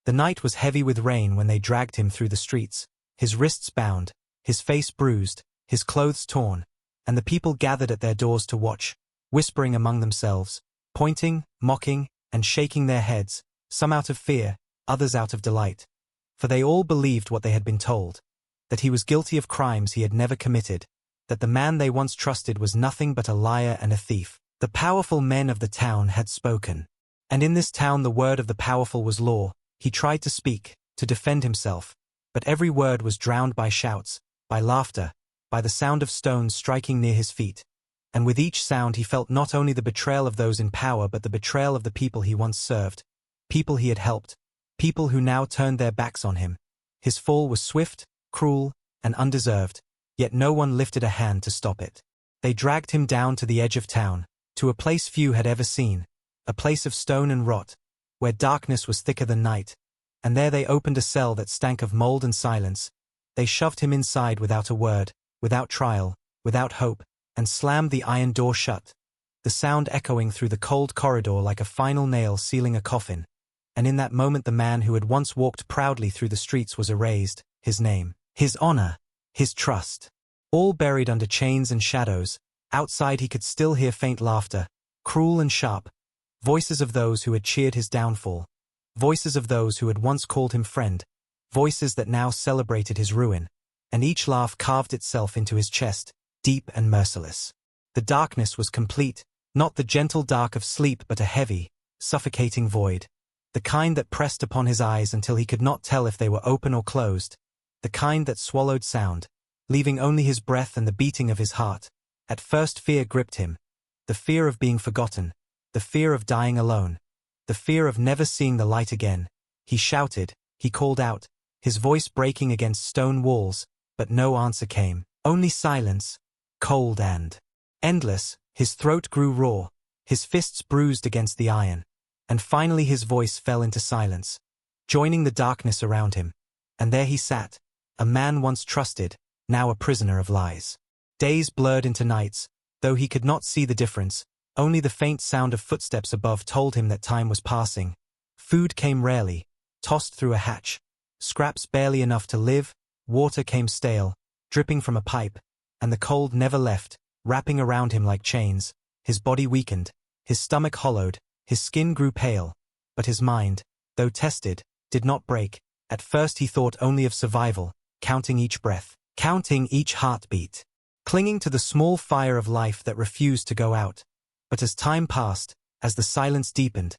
The night was heavy with rain when they dragged him through the streets, his wrists bound, his face bruised, his clothes torn, and the people gathered at their doors to watch, whispering among themselves, pointing, mocking, and shaking their heads, some out of fear, others out of delight. For they all believed what they had been told, that he was guilty of crimes he had never committed, that the man they once trusted was nothing but a liar and a thief. The powerful men of the town had spoken. And in this town the word of the powerful was law. He tried to speak, to defend himself, but every word was drowned by shouts, by laughter, by the sound of stones striking near his feet. And with each sound he felt not only the betrayal of those in power but the betrayal of the people he once served, people he had helped, people who now turned their backs on him. His fall was swift, cruel, and undeserved, yet no one lifted a hand to stop it. They dragged him down to the edge of town, to a place few had ever seen, a place of stone and rot, where darkness was thicker than night, and there they opened a cell that stank of mold and silence. They shoved him inside without a word, without trial, without hope, and slammed the iron door shut, the sound echoing through the cold corridor like a final nail sealing a coffin. And in that moment the man who had once walked proudly through the streets was erased, his name, his honor, his trust, all buried under chains and shadows. Outside he could still hear faint laughter, cruel and sharp, voices of those who had cheered his downfall, voices of those who had once called him friend, voices that now celebrated his ruin, and each laugh carved itself into his chest, deep and merciless. The darkness was complete, not the gentle dark of sleep but a heavy, suffocating void, the kind that pressed upon his eyes until he could not tell if they were open or closed, the kind that swallowed sound, leaving only his breath and the beating of his heart. At first fear gripped him, the fear of being forgotten, the fear of dying alone, the fear of never seeing the light again. He shouted, he called out, his voice breaking against stone walls, but no answer came, only silence, cold and endless. His throat grew raw, his fists bruised against the iron, and finally his voice fell into silence, joining the darkness around him. And there he sat, a man once trusted, now a prisoner of lies. Days blurred into nights, though he could not see the difference. Only the faint sound of footsteps above told him that time was passing. Food came rarely, tossed through a hatch, scraps barely enough to live, water came stale, dripping from a pipe, and the cold never left, wrapping around him like chains. His body weakened, his stomach hollowed, his skin grew pale, but his mind, though tested, did not break. At first he thought only of survival, counting each breath, counting each heartbeat, clinging to the small fire of life that refused to go out. But as time passed, as the silence deepened,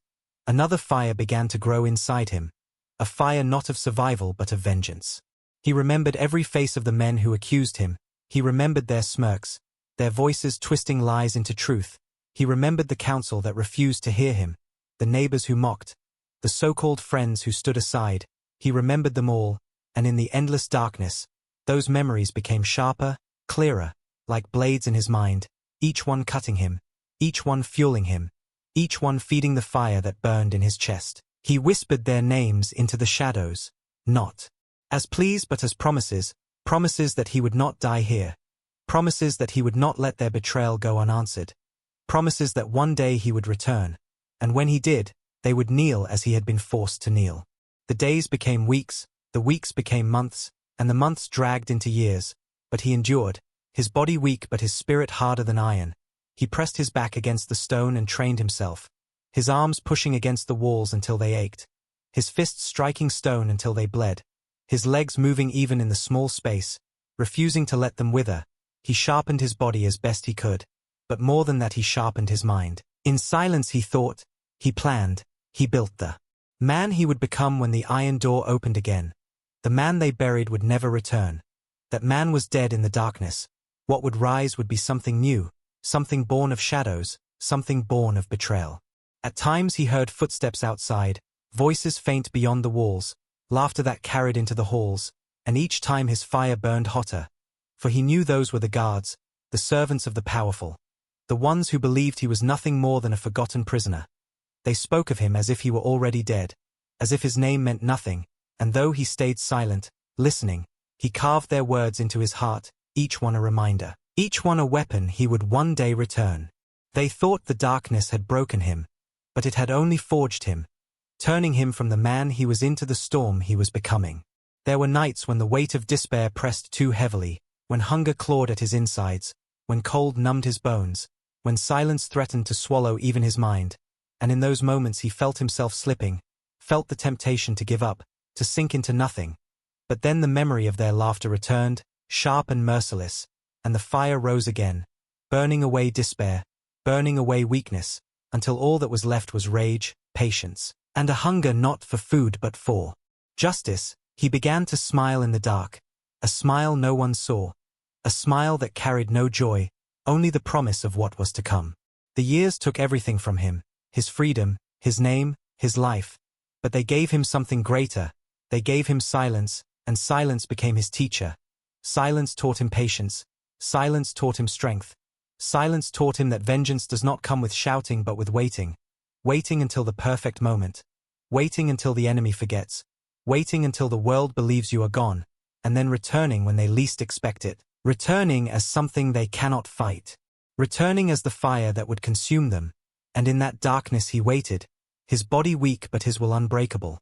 another fire began to grow inside him, a fire not of survival but of vengeance. He remembered every face of the men who accused him. He remembered their smirks, their voices twisting lies into truth. He remembered the counsel that refused to hear him, the neighbors who mocked, the so-called friends who stood aside. He remembered them all, and in the endless darkness, those memories became sharper, clearer, like blades in his mind, each one cutting him, each one fueling him, each one feeding the fire that burned in his chest. He whispered their names into the shadows, not as pleas but as promises, promises that he would not die here, promises that he would not let their betrayal go unanswered, promises that one day he would return, and when he did, they would kneel as he had been forced to kneel. The days became weeks, the weeks became months, and the months dragged into years, but he endured, his body weak but his spirit harder than iron. He pressed his back against the stone and trained himself, his arms pushing against the walls until they ached, his fists striking stone until they bled, his legs moving even in the small space, refusing to let them wither. He sharpened his body as best he could, but more than that he sharpened his mind. In silence he thought, he planned, he built the man he would become when the iron door opened again. The man they buried would never return. That man was dead in the darkness. What would rise would be something new, something born of shadows, something born of betrayal. At times he heard footsteps outside, voices faint beyond the walls, laughter that carried into the halls, and each time his fire burned hotter. For he knew those were the guards, the servants of the powerful, the ones who believed he was nothing more than a forgotten prisoner. They spoke of him as if he were already dead, as if his name meant nothing, and though he stayed silent, listening, he carved their words into his heart, each one a reminder, each one a weapon he would one day return. They thought the darkness had broken him, but it had only forged him. turning him from the man he was into the storm he was becoming. There were nights when the weight of despair pressed too heavily, when hunger clawed at his insides, when cold numbed his bones, when silence threatened to swallow even his mind, and in those moments he felt himself slipping, felt the temptation to give up, to sink into nothing. But then the memory of their laughter returned, sharp and merciless, and the fire rose again, burning away despair, burning away weakness, until all that was left was rage, patience, and a hunger not for food but for justice. He began to smile in the dark, a smile no one saw, a smile that carried no joy, only the promise of what was to come. The years took everything from him, his freedom, his name, his life, but they gave him something greater. They gave him silence, and silence became his teacher. Silence taught him patience, silence taught him strength, silence taught him that vengeance does not come with shouting but with waiting, waiting until the perfect moment, waiting until the enemy forgets, waiting until the world believes you are gone, and then returning when they least expect it, returning as something they cannot fight, returning as the fire that would consume them. And in that darkness he waited, his body weak but his will unbreakable,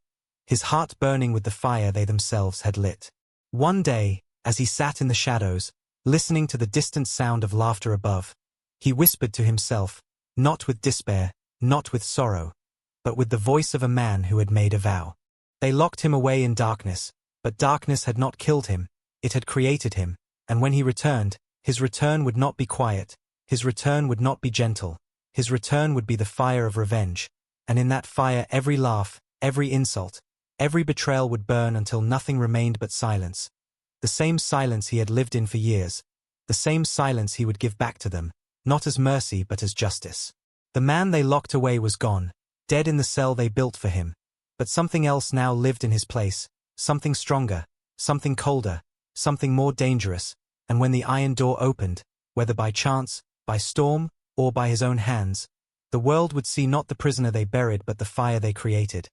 his heart burning with the fire they themselves had lit. One day, as he sat in the shadows, listening to the distant sound of laughter above, he whispered to himself, not with despair, not with sorrow, but with the voice of a man who had made a vow. They locked him away in darkness, but darkness had not killed him, it had created him, and when he returned, his return would not be quiet, his return would not be gentle, his return would be the fire of revenge, and in that fire every laugh, every insult, every betrayal would burn until nothing remained but silence. The same silence he had lived in for years, the same silence he would give back to them, not as mercy but as justice. The man they locked away was gone, dead in the cell they built for him, but something else now lived in his place, something stronger, something colder, something more dangerous, and when the iron door opened, whether by chance, by storm, or by his own hands, the world would see not the prisoner they buried but the fire they created.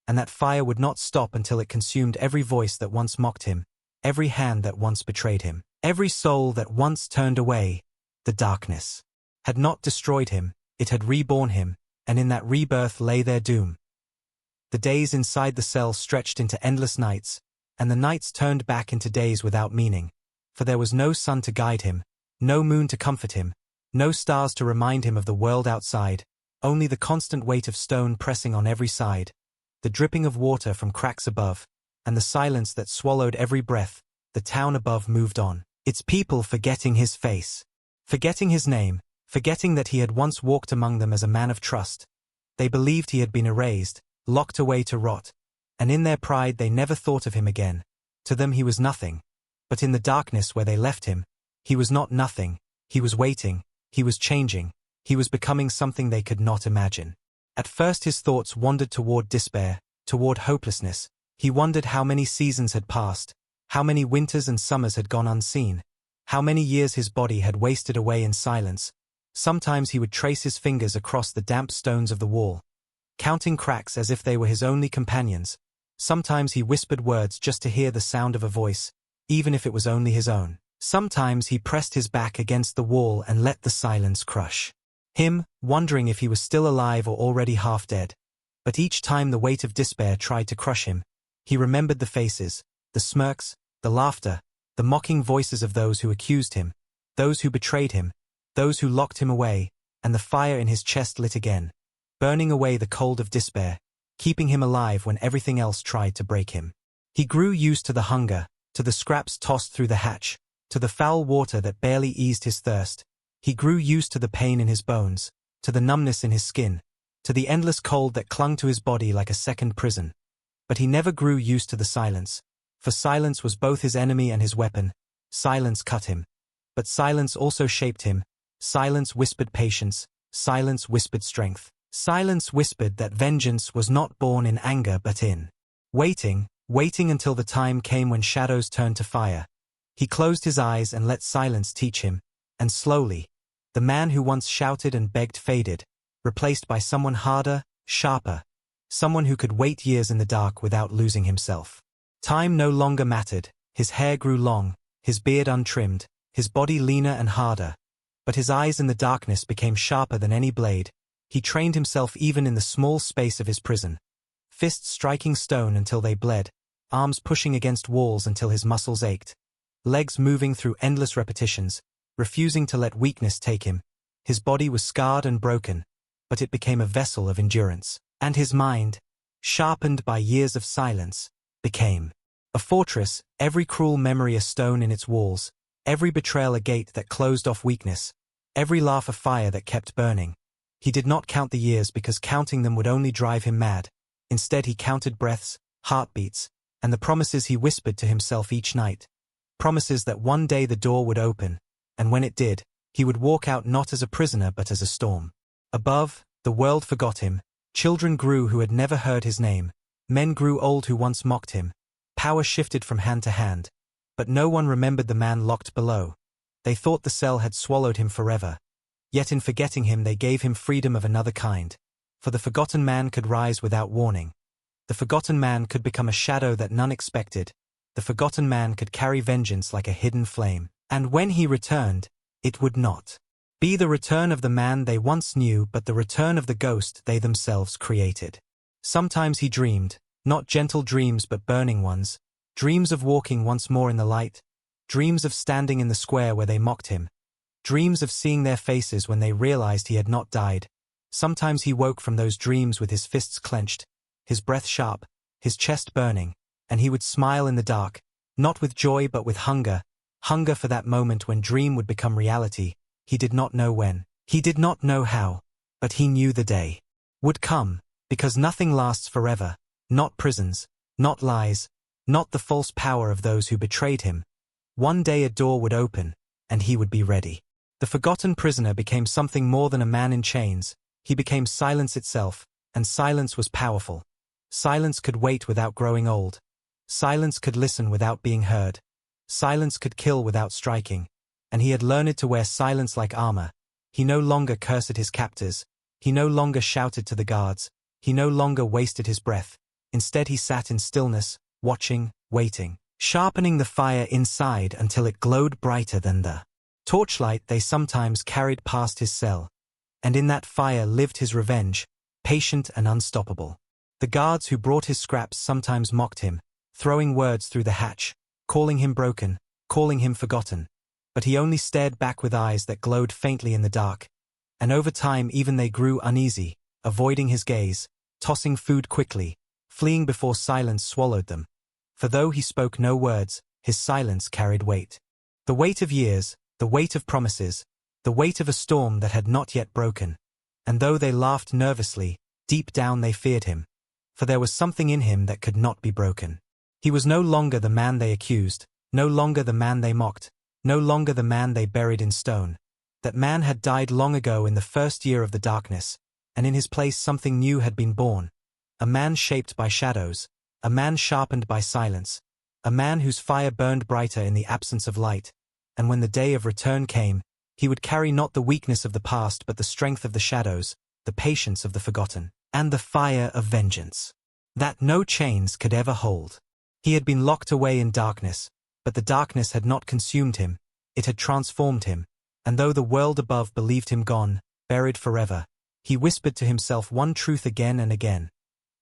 And that fire would not stop until it consumed every voice that once mocked him, every hand that once betrayed him, every soul that once turned away. The darkness had not destroyed him, it had reborn him, and in that rebirth lay their doom. The days inside the cell stretched into endless nights, and the nights turned back into days without meaning, for there was no sun to guide him, no moon to comfort him, no stars to remind him of the world outside, only the constant weight of stone pressing on every side, the dripping of water from cracks above, and the silence that swallowed every breath. The town above moved on, its people forgetting his face, forgetting his name, forgetting that he had once walked among them as a man of trust. They believed he had been erased, locked away to rot, and in their pride they never thought of him again. To them he was nothing. But in the darkness where they left him, he was not nothing, he was waiting, he was changing, he was becoming something they could not imagine. At first his thoughts wandered toward despair, toward hopelessness. He wondered how many seasons had passed, how many winters and summers had gone unseen, how many years his body had wasted away in silence. Sometimes he would trace his fingers across the damp stones of the wall, counting cracks as if they were his only companions. Sometimes he whispered words just to hear the sound of a voice, even if it was only his own. Sometimes he pressed his back against the wall and let the silence crush him, wondering if he was still alive or already half dead. But each time the weight of despair tried to crush him, he remembered the faces, the smirks, the laughter, the mocking voices of those who accused him, those who betrayed him, those who locked him away, and the fire in his chest lit again, burning away the cold of despair, keeping him alive when everything else tried to break him. He grew used to the hunger, to the scraps tossed through the hatch, to the foul water that barely eased his thirst. He grew used to the pain in his bones, to the numbness in his skin, to the endless cold that clung to his body like a second prison. But he never grew used to the silence, for silence was both his enemy and his weapon. Silence cut him. But silence also shaped him. Silence whispered patience, silence whispered strength. Silence whispered that vengeance was not born in anger but in waiting, waiting until the time came when shadows turned to fire. He closed his eyes and let silence teach him, and slowly, the man who once shouted and begged faded, replaced by someone harder, sharper, someone who could wait years in the dark without losing himself. Time no longer mattered, his hair grew long, his beard untrimmed, his body leaner and harder, but his eyes in the darkness became sharper than any blade. He trained himself even in the small space of his prison. fists striking stone until they bled, arms pushing against walls until his muscles ached, legs moving through endless repetitions, refusing to let weakness take him. His body was scarred and broken, but it became a vessel of endurance. And his mind, sharpened by years of silence, became a fortress, every cruel memory a stone in its walls, every betrayal a gate that closed off weakness, every laugh a fire that kept burning. He did not count the years because counting them would only drive him mad. Instead he counted breaths, heartbeats, and the promises he whispered to himself each night. Promises that one day the door would open, and when it did, he would walk out not as a prisoner but as a storm. Above, the world forgot him. Children grew who had never heard his name. Men grew old who once mocked him. Power shifted from hand to hand. But no one remembered the man locked below. They thought the cell had swallowed him forever. Yet in forgetting him they gave him freedom of another kind. For the forgotten man could rise without warning. The forgotten man could become a shadow that none expected. The forgotten man could carry vengeance like a hidden flame. And when he returned, it would not be the return of the man they once knew but the return of the ghost they themselves created. Sometimes he dreamed, not gentle dreams but burning ones, dreams of walking once more in the light, dreams of standing in the square where they mocked him, dreams of seeing their faces when they realized he had not died. Sometimes he woke from those dreams with his fists clenched, his breath sharp, his chest burning, and he would smile in the dark, not with joy but with hunger for that moment when dream would become reality. He did not know when, he did not know how, but he knew the day would come, because nothing lasts forever, not prisons, not lies, not the false power of those who betrayed him. One day a door would open, and he would be ready. The forgotten prisoner became something more than a man in chains. He became silence itself, and silence was powerful. Silence could wait without growing old. Silence could listen without being heard. Silence could kill without striking. And he had learned to wear silence like armor. He no longer cursed his captors. He no longer shouted to the guards. He no longer wasted his breath. Instead he sat in stillness, watching, waiting, sharpening the fire inside until it glowed brighter than the torchlight they sometimes carried past his cell. And in that fire lived his revenge, patient and unstoppable. The guards who brought his scraps sometimes mocked him, throwing words through the hatch, calling him broken, calling him forgotten. But he only stared back with eyes that glowed faintly in the dark. And over time even they grew uneasy, avoiding his gaze, tossing food quickly, fleeing before silence swallowed them. For though he spoke no words, his silence carried weight. The weight of years, the weight of promises, the weight of a storm that had not yet broken. And though they laughed nervously, deep down they feared him. For there was something in him that could not be broken. He was no longer the man they accused, no longer the man they mocked, no longer the man they buried in stone. That man had died long ago in the first year of the darkness, and in his place something new had been born. A man shaped by shadows, a man sharpened by silence, a man whose fire burned brighter in the absence of light. And when the day of return came, he would carry not the weakness of the past but the strength of the shadows, the patience of the forgotten, and the fire of vengeance that no chains could ever hold. He had been locked away in darkness, but the darkness had not consumed him, it had transformed him, and though the world above believed him gone, buried forever, he whispered to himself one truth again and again.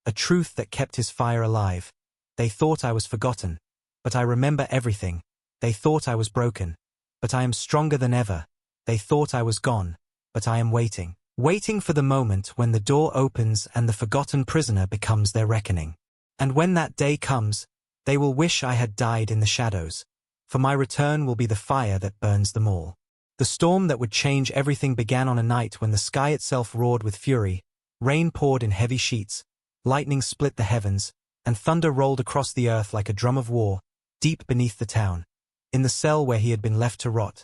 A truth that kept his fire alive. They thought I was forgotten, but I remember everything. They thought I was broken, but I am stronger than ever. They thought I was gone, but I am waiting. Waiting for the moment when the door opens and the forgotten prisoner becomes their reckoning. And when that day comes, they will wish I had died in the shadows, for my return will be the fire that burns them all. The storm that would change everything began on a night when the sky itself roared with fury, rain poured in heavy sheets, lightning split the heavens, and thunder rolled across the earth like a drum of war, deep beneath the town. In the cell where he had been left to rot,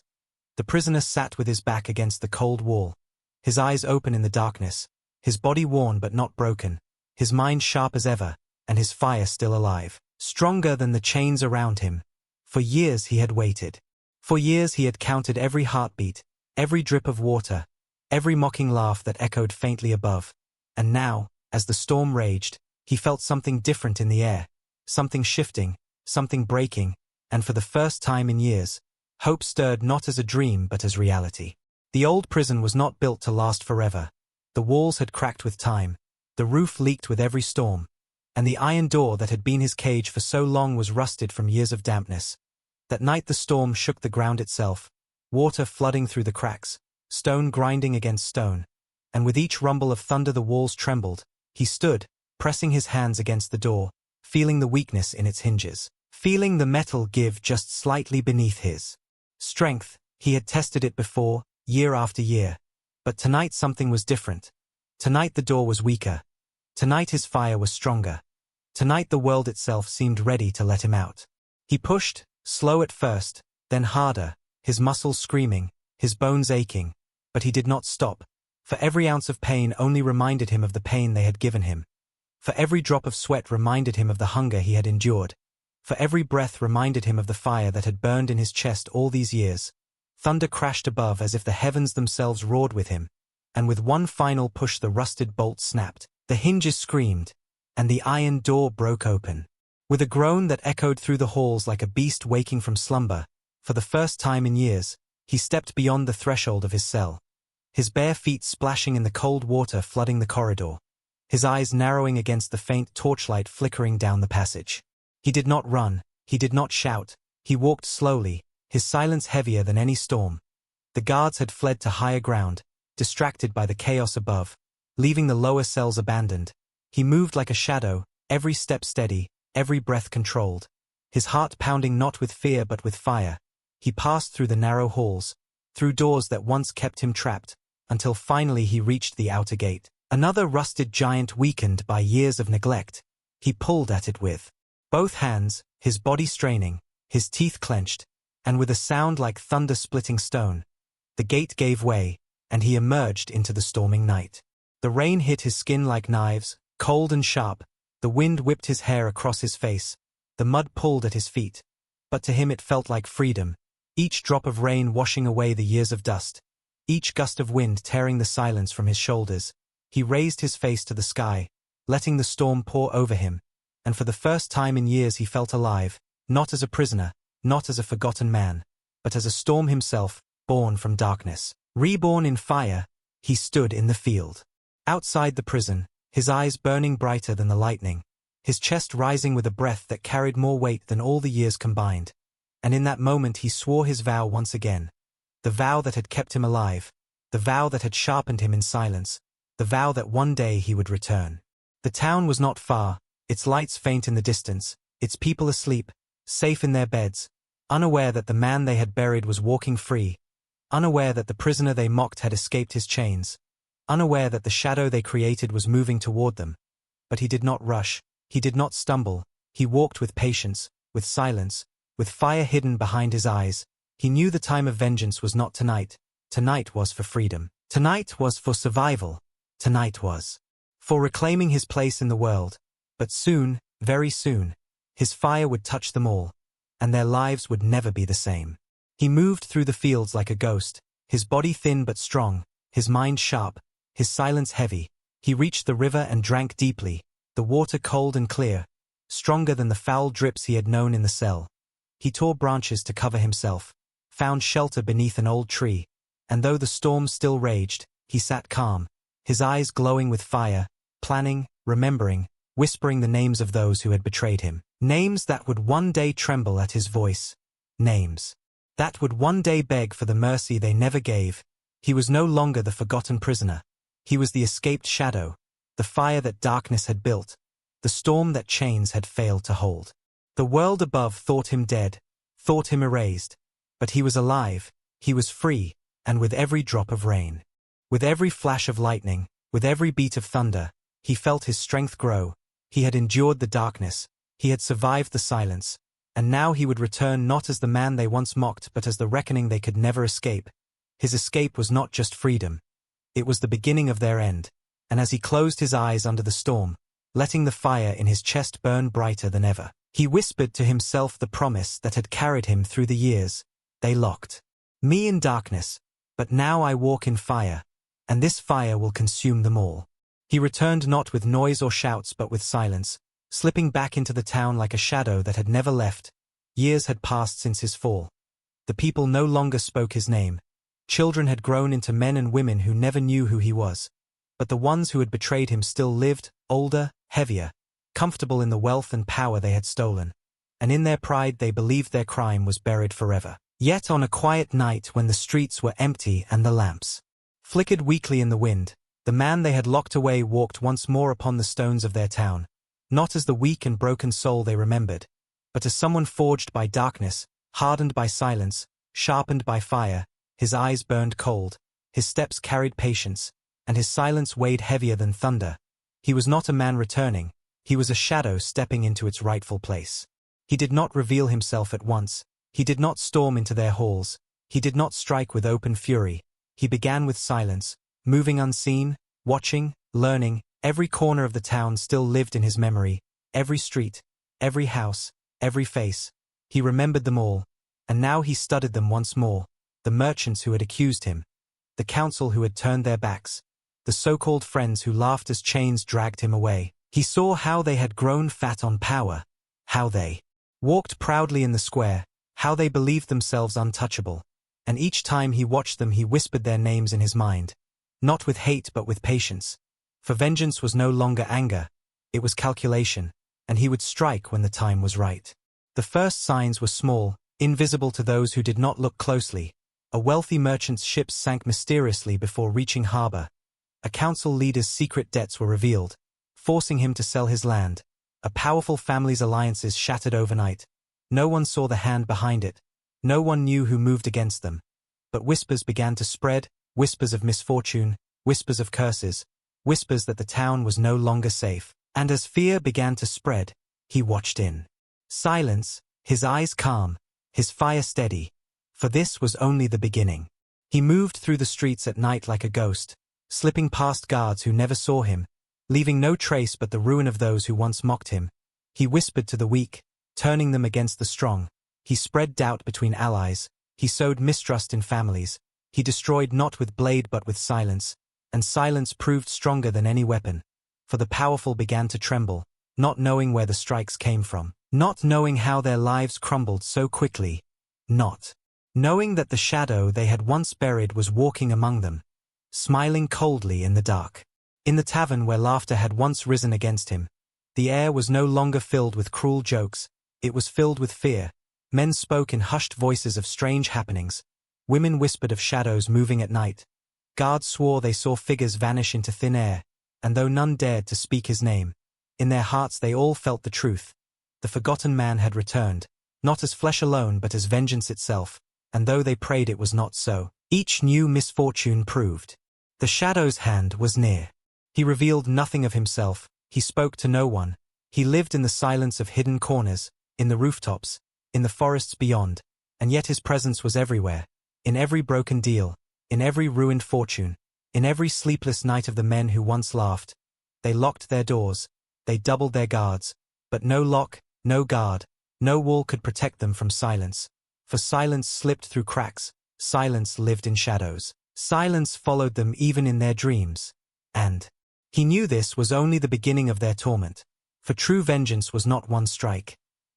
the prisoner sat with his back against the cold wall, his eyes open in the darkness, his body worn but not broken, his mind sharp as ever, and his fire still alive. Stronger than the chains around him. For years he had waited. For years he had counted every heartbeat, every drip of water, every mocking laugh that echoed faintly above. And now, as the storm raged, he felt something different in the air, something shifting, something breaking, and for the first time in years, hope stirred not as a dream but as reality. The old prison was not built to last forever. The walls had cracked with time. The roof leaked with every storm. and the iron door that had been his cage for so long was rusted from years of dampness. That night the storm shook the ground itself, water flooding through the cracks, stone grinding against stone, and with each rumble of thunder the walls trembled. He stood, pressing his hands against the door, feeling the weakness in its hinges, feeling the metal give just slightly beneath his strength. He had tested it before, year after year. But tonight something was different. Tonight the door was weaker. Tonight his fire was stronger. Tonight the world itself seemed ready to let him out. He pushed, slow at first, then harder, his muscles screaming, his bones aching, but he did not stop, for every ounce of pain only reminded him of the pain they had given him. For every drop of sweat reminded him of the hunger he had endured. For every breath reminded him of the fire that had burned in his chest all these years. Thunder crashed above as if the heavens themselves roared with him, and with one final push the rusted bolt snapped, the hinges screamed, and the iron door broke open. With a groan that echoed through the halls like a beast waking from slumber, for the first time in years, he stepped beyond the threshold of his cell. His bare feet splashing in the cold water flooding the corridor, his eyes narrowing against the faint torchlight flickering down the passage. He did not run, he did not shout, he walked slowly, his silence heavier than any storm. The guards had fled to higher ground, distracted by the chaos above, leaving the lower cells abandoned. He moved like a shadow, every step steady, every breath controlled, his heart pounding not with fear but with fire. He passed through the narrow halls, through doors that once kept him trapped, until finally he reached the outer gate. Another rusted giant weakened by years of neglect. He pulled at it with both hands, his body straining, his teeth clenched, and with a sound like thunder splitting stone, the gate gave way, and he emerged into the storming night. The rain hit his skin like knives, cold and sharp, the wind whipped his hair across his face, the mud pulled at his feet, but to him it felt like freedom, each drop of rain washing away the years of dust, each gust of wind tearing the silence from his shoulders. He raised his face to the sky, letting the storm pour over him, and for the first time in years he felt alive, not as a prisoner, not as a forgotten man, but as a storm himself, born from darkness. Reborn in fire, he stood in the field. Outside the prison, his eyes burning brighter than the lightning, his chest rising with a breath that carried more weight than all the years combined. And in that moment he swore his vow once again. The vow that had kept him alive, the vow that had sharpened him in silence, the vow that one day he would return. The town was not far, its lights faint in the distance, its people asleep, safe in their beds, unaware that the man they had buried was walking free, unaware that the prisoner they mocked had escaped his chains, unaware that the shadow they created was moving toward them. But he did not rush, he did not stumble, he walked with patience, with silence, with fire hidden behind his eyes. He knew the time of vengeance was not tonight. Tonight was for freedom. Tonight was for survival. Tonight was for reclaiming his place in the world. But soon, very soon, his fire would touch them all, and their lives would never be the same. He moved through the fields like a ghost, his body thin but strong, his mind sharp, his silence heavy. He reached the river and drank deeply, the water cold and clear, stronger than the foul drips he had known in the cell. He tore branches to cover himself, found shelter beneath an old tree, and though the storm still raged, he sat calm, his eyes glowing with fire, planning, remembering, whispering the names of those who had betrayed him. Names that would one day tremble at his voice. Names that would one day beg for the mercy they never gave. He was no longer the forgotten prisoner. He was the escaped shadow, the fire that darkness had built, the storm that chains had failed to hold. The world above thought him dead, thought him erased, but he was alive, he was free, and with every drop of rain, with every flash of lightning, with every beat of thunder, he felt his strength grow. He had endured the darkness, he had survived the silence, and now he would return not as the man they once mocked but as the reckoning they could never escape. His escape was not just freedom. It was the beginning of their end, and as he closed his eyes under the storm, letting the fire in his chest burn brighter than ever, he whispered to himself the promise that had carried him through the years. They locked me in darkness, but now I walk in fire, and this fire will consume them all. He returned not with noise or shouts but with silence, slipping back into the town like a shadow that had never left. Years had passed since his fall. The people no longer spoke his name. Children had grown into men and women who never knew who he was. But the ones who had betrayed him still lived, older, heavier, comfortable in the wealth and power they had stolen. And in their pride they believed their crime was buried forever. Yet on a quiet night when the streets were empty and the lamps flickered weakly in the wind, the man they had locked away walked once more upon the stones of their town, not as the weak and broken soul they remembered, but as someone forged by darkness, hardened by silence, sharpened by fire. His eyes burned cold, his steps carried patience, and his silence weighed heavier than thunder. He was not a man returning, he was a shadow stepping into its rightful place. He did not reveal himself at once, he did not storm into their halls, he did not strike with open fury. He began with silence, moving unseen, watching, learning. Every corner of the town still lived in his memory, every street, every house, every face. He remembered them all, and now he studied them once more, the merchants who had accused him, the council who had turned their backs, the so-called friends who laughed as chains dragged him away. He saw how they had grown fat on power, how they walked proudly in the square, how they believed themselves untouchable, and each time he watched them he whispered their names in his mind, not with hate but with patience. For vengeance was no longer anger, it was calculation, and he would strike when the time was right. The first signs were small, invisible to those who did not look closely. A wealthy merchant's ships sank mysteriously before reaching harbor. A council leader's secret debts were revealed, forcing him to sell his land. A powerful family's alliances shattered overnight. No one saw the hand behind it. No one knew who moved against them. But whispers began to spread, whispers of misfortune, whispers of curses, whispers that the town was no longer safe. And as fear began to spread, he watched in silence, his eyes calm, his fire steady. For this was only the beginning. He moved through the streets at night like a ghost, slipping past guards who never saw him, leaving no trace but the ruin of those who once mocked him. He whispered to the weak, turning them against the strong. He spread doubt between allies. He sowed mistrust in families. He destroyed not with blade but with silence, and silence proved stronger than any weapon. For the powerful began to tremble, not knowing where the strikes came from, not knowing how their lives crumbled so quickly, not knowing that the shadow they had once buried was walking among them, smiling coldly in the dark. In the tavern where laughter had once risen against him, the air was no longer filled with cruel jokes, it was filled with fear. Men spoke in hushed voices of strange happenings. Women whispered of shadows moving at night. Guards swore they saw figures vanish into thin air, and though none dared to speak his name, in their hearts they all felt the truth. The forgotten man had returned, not as flesh alone but as vengeance itself, and though they prayed it was not so, each new misfortune proved. The shadow's hand was near. He revealed nothing of himself, he spoke to no one. He lived in the silence of hidden corners, in the rooftops, in the forests beyond, and yet his presence was everywhere, in every broken deal, in every ruined fortune, in every sleepless night of the men who once laughed. They locked their doors, they doubled their guards, but no lock, no guard, no wall could protect them from silence. For silence slipped through cracks, silence lived in shadows, silence followed them even in their dreams. And he knew this was only the beginning of their torment, for true vengeance was not one strike.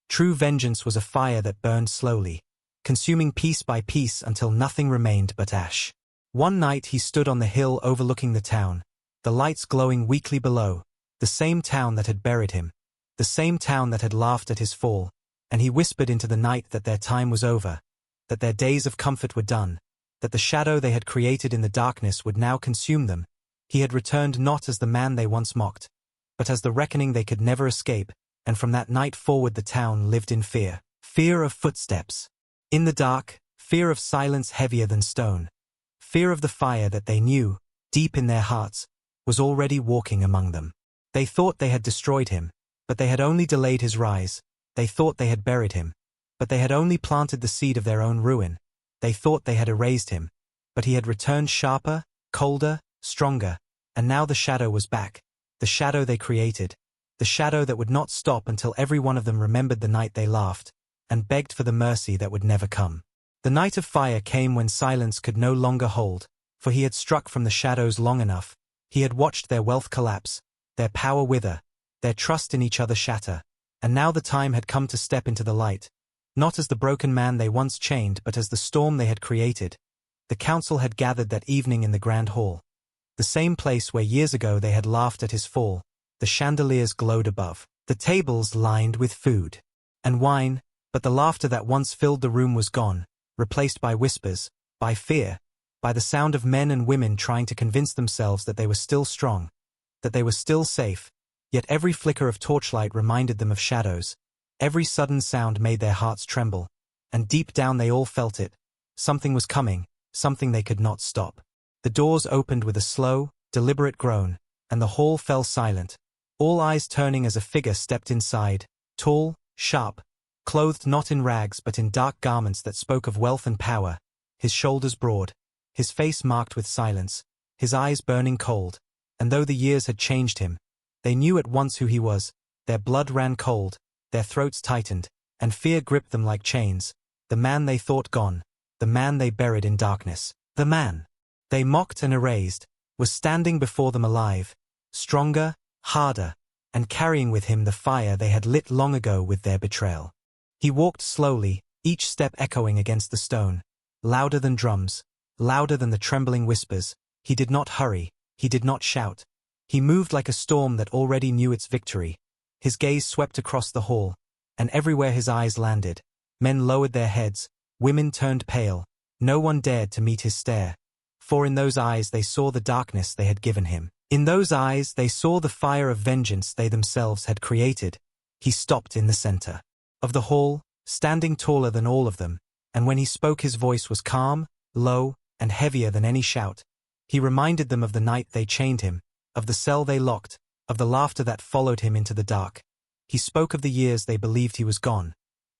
True vengeance was a fire that burned slowly, consuming piece by piece until nothing remained but ash. One night he stood on the hill overlooking the town, the lights glowing weakly below, the same town that had buried him, the same town that had laughed at his fall, and he whispered into the night that their time was over, that their days of comfort were done, that the shadow they had created in the darkness would now consume them. He had returned not as the man they once mocked, but as the reckoning they could never escape, and from that night forward the town lived in fear. Fear of footsteps in the dark, fear of silence heavier than stone, fear of the fire that they knew, deep in their hearts, was already walking among them. They thought they had destroyed him, but they had only delayed his rise. They thought they had buried him, but they had only planted the seed of their own ruin. They thought they had erased him, but he had returned sharper, colder, stronger, and now the shadow was back, the shadow they created, the shadow that would not stop until every one of them remembered the night they laughed, and begged for the mercy that would never come. The night of fire came when silence could no longer hold, for he had struck from the shadows long enough. He had watched their wealth collapse, their power wither, their trust in each other shatter, and now the time had come to step into the light, not as the broken man they once chained but as the storm they had created. The council had gathered that evening in the grand hall, the same place where years ago they had laughed at his fall. The chandeliers glowed above. The tables lined with food and wine, but the laughter that once filled the room was gone, replaced by whispers, by fear, by the sound of men and women trying to convince themselves that they were still strong, that they were still safe, yet every flicker of torchlight reminded them of shadows. Every sudden sound made their hearts tremble, and deep down they all felt it. Something was coming, something they could not stop. The doors opened with a slow, deliberate groan, and the hall fell silent, all eyes turning as a figure stepped inside, tall, sharp, clothed not in rags but in dark garments that spoke of wealth and power, his shoulders broad, his face marked with silence, his eyes burning cold, and though the years had changed him, they knew at once who he was. Their blood ran cold, their throats tightened, and fear gripped them like chains. The man they thought gone, the man they buried in darkness, the man they mocked and erased, was standing before them alive, stronger, harder, and carrying with him the fire they had lit long ago with their betrayal. He walked slowly, each step echoing against the stone, louder than drums, louder than the trembling whispers. He did not hurry, he did not shout. He moved like a storm that already knew its victory. His gaze swept across the hall, and everywhere his eyes landed, men lowered their heads, women turned pale, no one dared to meet his stare. For in those eyes they saw the darkness they had given him. In those eyes they saw the fire of vengeance they themselves had created. He stopped in the center of the hall, standing taller than all of them, and when he spoke his voice was calm, low, and heavier than any shout. He reminded them of the night they chained him, of the cell they locked, of the laughter that followed him into the dark. He spoke of the years they believed he was gone,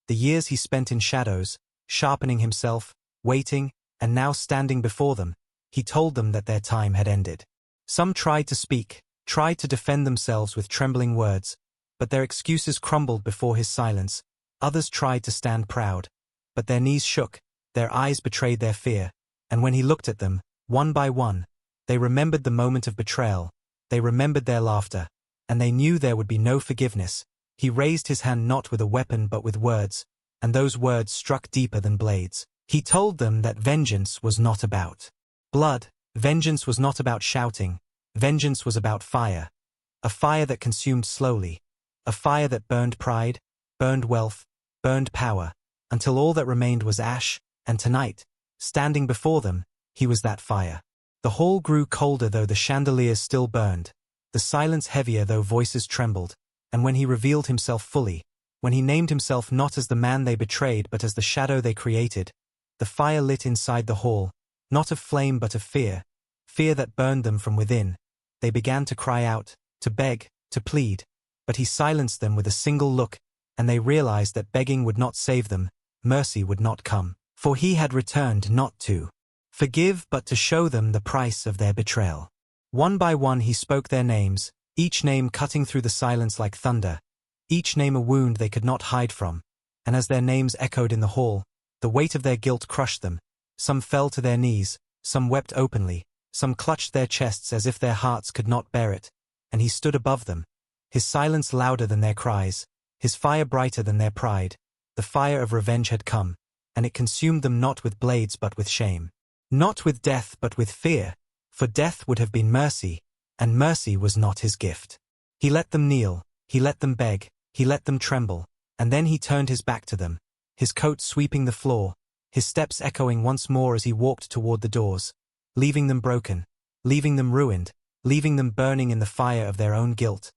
the years he spent in shadows, sharpening himself, waiting, and now standing before them. He told them that their time had ended. Some tried to speak, tried to defend themselves with trembling words, but their excuses crumbled before his silence. Others tried to stand proud, but their knees shook, their eyes betrayed their fear, and when he looked at them, one by one, they remembered the moment of betrayal, they remembered their laughter, and they knew there would be no forgiveness. He raised his hand not with a weapon but with words, and those words struck deeper than blades. He told them that vengeance was not about blood, vengeance was not about shouting, vengeance was about fire. A fire that consumed slowly, a fire that burned pride, burned wealth, burned power, until all that remained was ash, and tonight, standing before them, he was that fire. The hall grew colder though the chandeliers still burned, the silence heavier though voices trembled, and when he revealed himself fully, when he named himself not as the man they betrayed but as the shadow they created, the fire lit inside the hall, not of flame but of fear, fear that burned them from within. They began to cry out, to beg, to plead, but he silenced them with a single look, and they realized that begging would not save them, mercy would not come, for he had returned not to forgive but to show them the price of their betrayal. One by one he spoke their names, each name cutting through the silence like thunder, each name a wound they could not hide from, and as their names echoed in the hall, the weight of their guilt crushed them. Some fell to their knees, some wept openly, some clutched their chests as if their hearts could not bear it, and he stood above them, his silence louder than their cries, his fire brighter than their pride. The fire of revenge had come, and it consumed them not with blades but with shame. Not with death but with fear, for death would have been mercy, and mercy was not his gift. He let them kneel, he let them beg, he let them tremble, and then he turned his back to them, his coat sweeping the floor, his steps echoing once more as he walked toward the doors, leaving them broken, leaving them ruined, leaving them burning in the fire of their own guilt.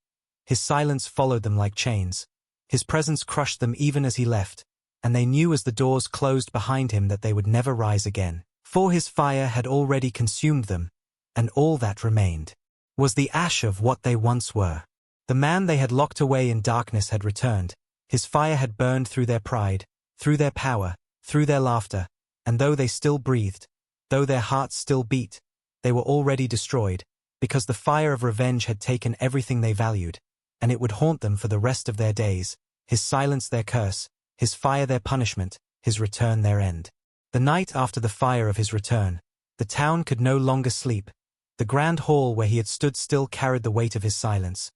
His silence followed them like chains. His presence crushed them even as he left, and they knew as the doors closed behind him that they would never rise again. For his fire had already consumed them, and all that remained was the ash of what they once were. The man they had locked away in darkness had returned. His fire had burned through their pride, through their power, through their laughter, and though they still breathed, though their hearts still beat, they were already destroyed, because the fire of revenge had taken everything they valued, and it would haunt them for the rest of their days, his silence their curse, his fire their punishment, his return their end. The night after the fire of his return, the town could no longer sleep. The grand hall where he had stood still carried the weight of his silence.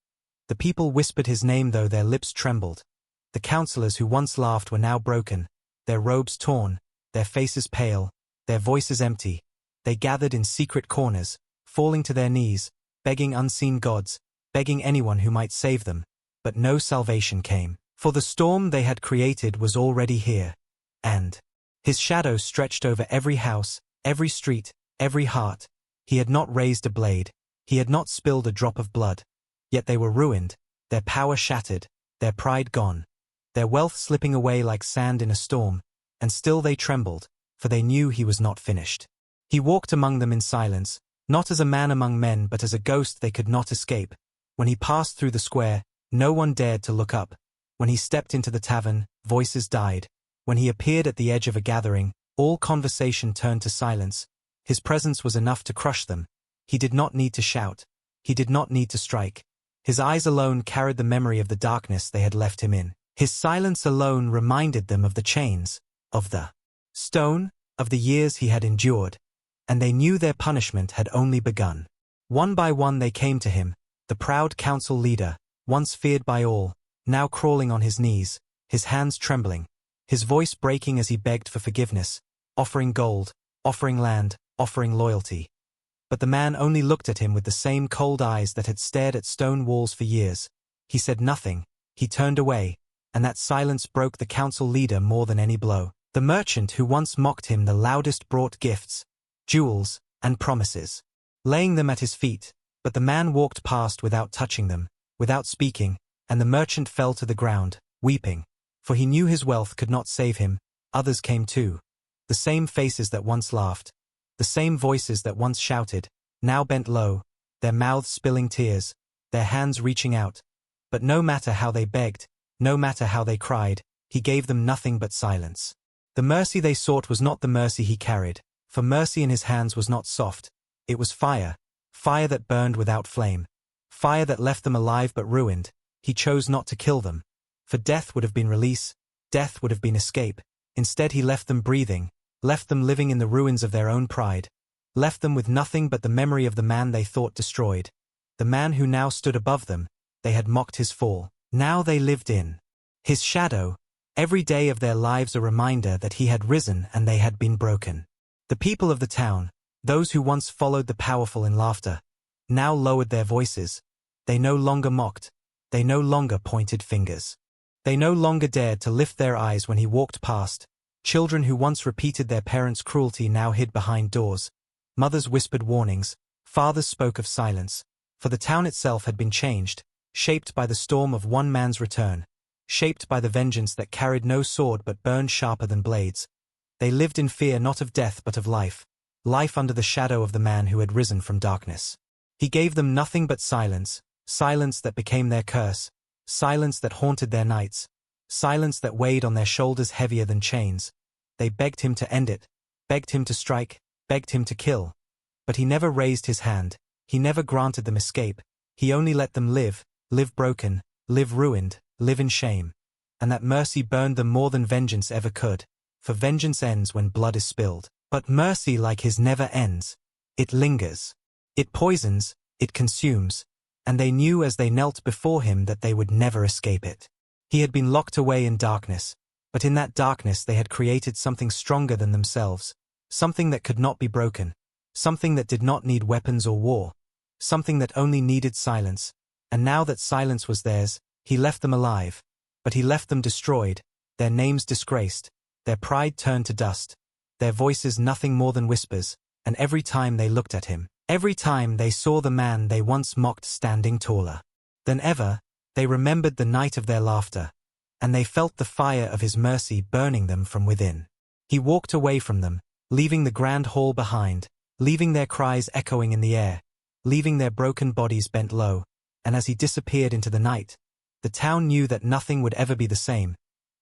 The people whispered his name though their lips trembled. The counselors who once laughed were now broken, their robes torn, their faces pale, their voices empty. They gathered in secret corners, falling to their knees, begging unseen gods, begging anyone who might save them. but no salvation came, for the storm they had created was already here. And his shadow stretched over every house, every street, every heart. He had not raised a blade, he had not spilled a drop of blood. Yet they were ruined, their power shattered, their pride gone, their wealth slipping away like sand in a storm, and still they trembled, for they knew he was not finished. He walked among them in silence, not as a man among men but as a ghost they could not escape. When he passed through the square, no one dared to look up. When he stepped into the tavern, voices died. When he appeared at the edge of a gathering, all conversation turned to silence. His presence was enough to crush them. He did not need to shout. He did not need to strike. His eyes alone carried the memory of the darkness they had left him in. His silence alone reminded them of the chains, of the stone, of the years he had endured. And they knew their punishment had only begun. One by one they came to him, the proud council leader, once feared by all, now crawling on his knees, his hands trembling, his voice breaking as he begged for forgiveness, offering gold, offering land, offering loyalty. But the man only looked at him with the same cold eyes that had stared at stone walls for years. He said nothing, he turned away, and that silence broke the council leader more than any blow. The merchant who once mocked him the loudest brought gifts, jewels, and promises, laying them at his feet, but the man walked past without touching them, without speaking, and the merchant fell to the ground, weeping, for he knew his wealth could not save him. Others came too. The same faces that once laughed, the same voices that once shouted, now bent low, their mouths spilling tears, their hands reaching out. But no matter how they begged, no matter how they cried, he gave them nothing but silence. The mercy they sought was not the mercy he carried, for mercy in his hands was not soft. It was fire, fire that burned without flame, fire that left them alive but ruined. He chose not to kill them, for death would have been release, death would have been escape. Instead he left them breathing, left them living in the ruins of their own pride, left them with nothing but the memory of the man they thought destroyed, the man who now stood above them. They had mocked his fall. Now they lived in his shadow, every day of their lives a reminder that he had risen and they had been broken. The people of the town, those who once followed the powerful in laughter, now lowered their voices. They no longer mocked, they no longer pointed fingers. They no longer dared to lift their eyes when he walked past. Children who once repeated their parents' cruelty now hid behind doors. Mothers whispered warnings, fathers spoke of silence, for the town itself had been changed, shaped by the storm of one man's return, shaped by the vengeance that carried no sword but burned sharper than blades. They lived in fear not of death but of life, life under the shadow of the man who had risen from darkness. He gave them nothing but silence, silence that became their curse, silence that haunted their nights, silence that weighed on their shoulders heavier than chains. They begged him to end it, begged him to strike, begged him to kill. But he never raised his hand, he never granted them escape, he only let them live, live broken, live ruined, live in shame. And that mercy burned them more than vengeance ever could, for vengeance ends when blood is spilled. But mercy, like his, never ends. It lingers. It poisons, it consumes, and they knew as they knelt before him that they would never escape it. He had been locked away in darkness, but in that darkness they had created something stronger than themselves, something that could not be broken, something that did not need weapons or war, something that only needed silence. And now that silence was theirs, he left them alive, but he left them destroyed, their names disgraced, their pride turned to dust, their voices nothing more than whispers, and every time they looked at him, every time they saw the man they once mocked standing taller than ever, they remembered the night of their laughter, and they felt the fire of his mercy burning them from within. He walked away from them, leaving the grand hall behind, leaving their cries echoing in the air, leaving their broken bodies bent low, and as he disappeared into the night, the town knew that nothing would ever be the same.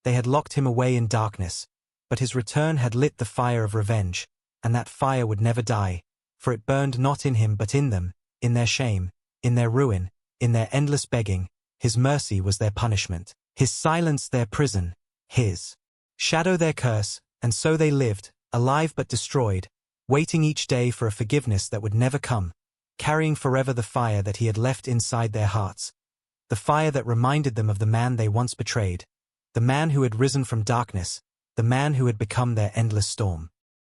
They had locked him away in darkness, but his return had lit the fire of revenge, and that fire would never die, for it burned not in him but in them, in their shame, in their ruin, in their endless begging. His mercy was their punishment, his silence their prison, his shadow their curse, and so they lived, alive but destroyed, waiting each day for a forgiveness that would never come, carrying forever the fire that he had left inside their hearts, the fire that reminded them of the man they once betrayed, the man who had risen from darkness, the man who had become their endless storm.